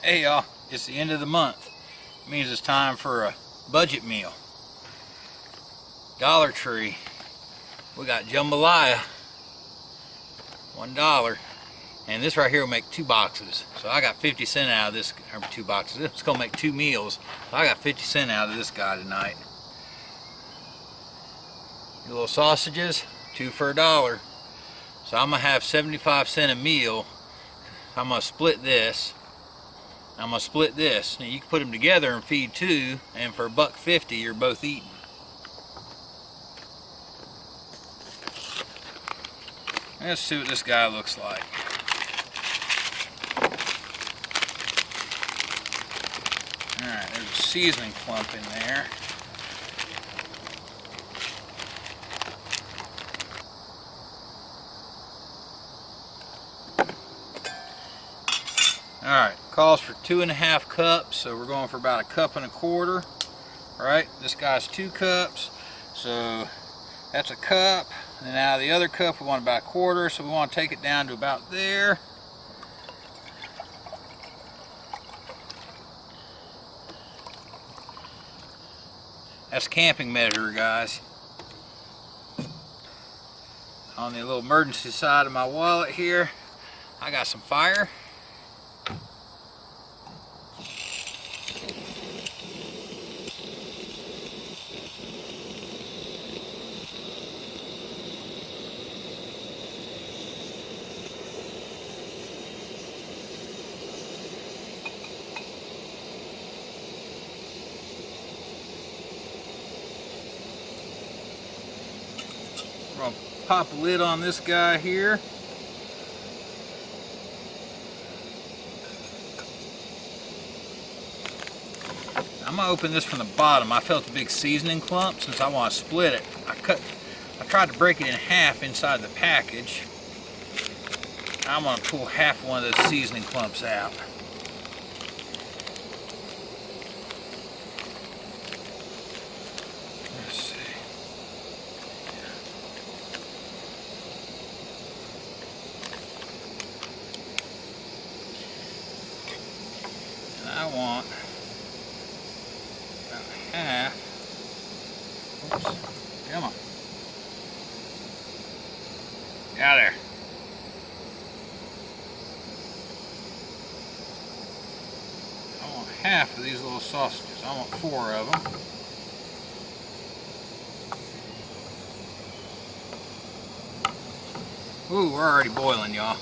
Hey y'all, it's the end of the month. It means it's time for a budget meal. Dollar Tree, we got jambalaya, $1. And this right here will make 2 boxes. So I got 50 cents out of this, or 2 boxes. It's gonna make 2 meals. So I got 50 cents out of this guy tonight. Your little sausages, 2 for $1. So I'm gonna have 75 cents a meal. I'm gonna split this. I'm gonna split this. Now you can put them together and feed 2, and for $1.50 you're both eating. Let's see what this guy looks like. Alright, there's a seasoning clump in there. Alright, calls for 2.5 cups, so we're going for about 1.25 cups. Alright, this guy's 2 cups, so that's a cup. And out of the other cup we want about 1/4, so we want to take it down to about there. That's camping measure, guys. On the little emergency side of my wallet here, I got some fire. We're going to pop a lid on this guy here. I'm going to open this from the bottom. I felt a big seasoning clump. Since I want to split it, I tried to break it in half inside the package. I'm going to pull half one of those seasoning clumps out. Let's see. And I want about half. Oops. Come on. Get out of there. I want half of these little sausages. I want 4 of them. Ooh, we're already boiling, y'all.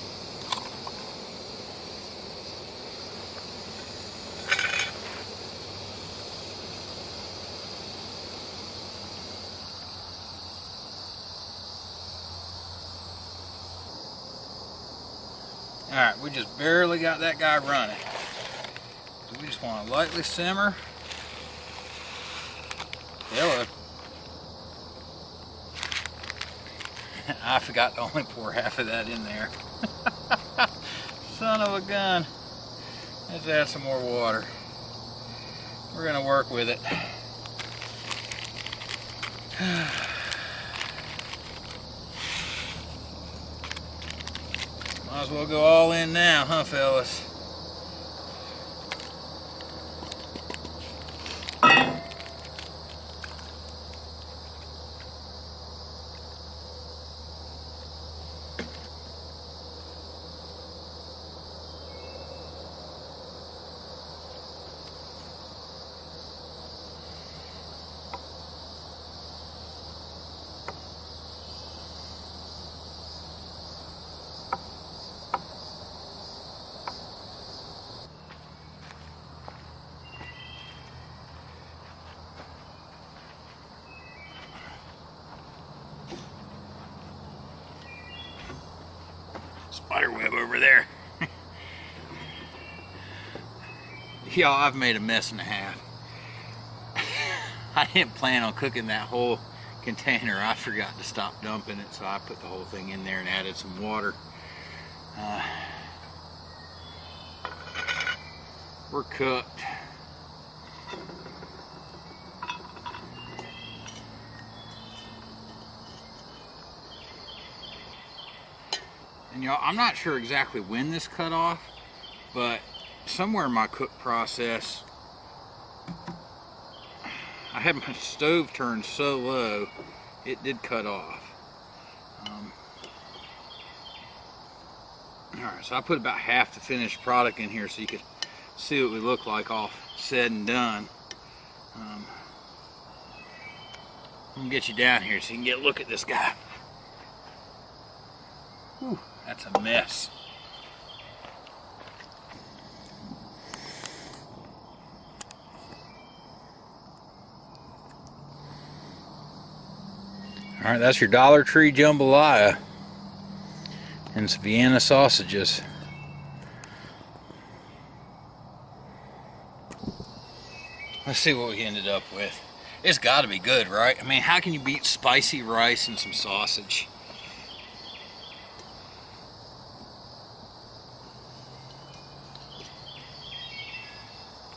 Alright, we just barely got that guy running. So we just want to lightly simmer. Hello. I forgot to only pour half of that in there. Son of a gun. Let's add some more water. We're going to work with it. Might as well go all in now, huh, fellas? Spiderweb over there. Y'all, I've made a mess and a half. I didn't plan on cooking that whole container. I forgot to stop dumping it, so I put the whole thing in there and added some water. We're cooked. And y'all, I'm not sure exactly when this cut off, but somewhere in my cook process, I had my stove turned so low, it did cut off. Alright, so I put about half the finished product in here so you could see what we look like all said and done. I'm gonna get you down here so you can get a look at this guy. Whew, that's a mess. Alright, that's your Dollar Tree jambalaya and some Vienna sausages. Let's see what we ended up with. It's got to be good, right? I mean, how can you beat spicy rice and some sausage?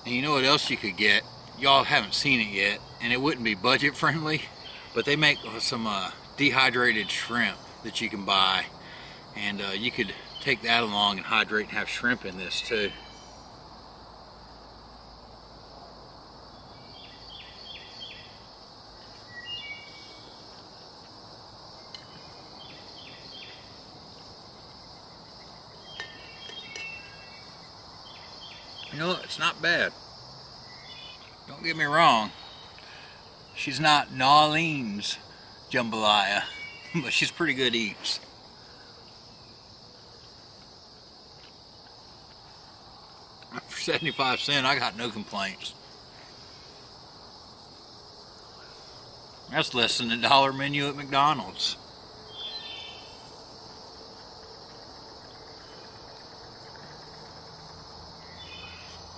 And you know what else you could get? Y'all haven't seen it yet, and it wouldn't be budget friendly, but they make some dehydrated shrimp that you can buy, and you could take that along and hydrate and have shrimp in this too. You know, it's not bad. Don't get me wrong. She's not Nolene's jambalaya, but she's pretty good eats. For 75 cents, I got no complaints. That's less than the $1 menu at McDonald's.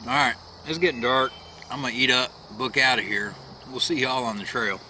Alright, it's getting dark. I'm gonna eat up, book out of here. We'll see y'all on the trail.